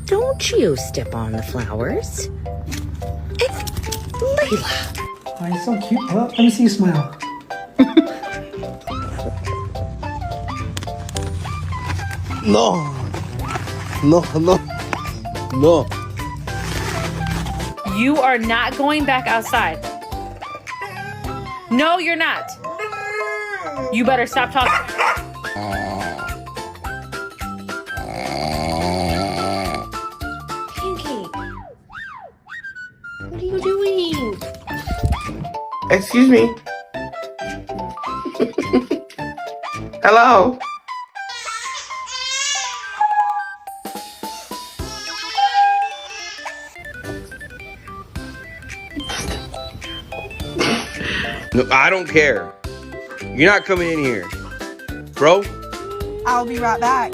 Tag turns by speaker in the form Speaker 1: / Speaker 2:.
Speaker 1: Don't you step on the flowers. Layla.
Speaker 2: Oh, you're so cute, pup. Let me see you smile.
Speaker 3: No. No, no. No.
Speaker 4: You are not going back outside. No, you're not. You better stop talking.
Speaker 5: Pancake. What are you doing?
Speaker 3: Excuse me. Hello? No, I don't care. You're not coming in here. Bro?
Speaker 6: I'll be right back.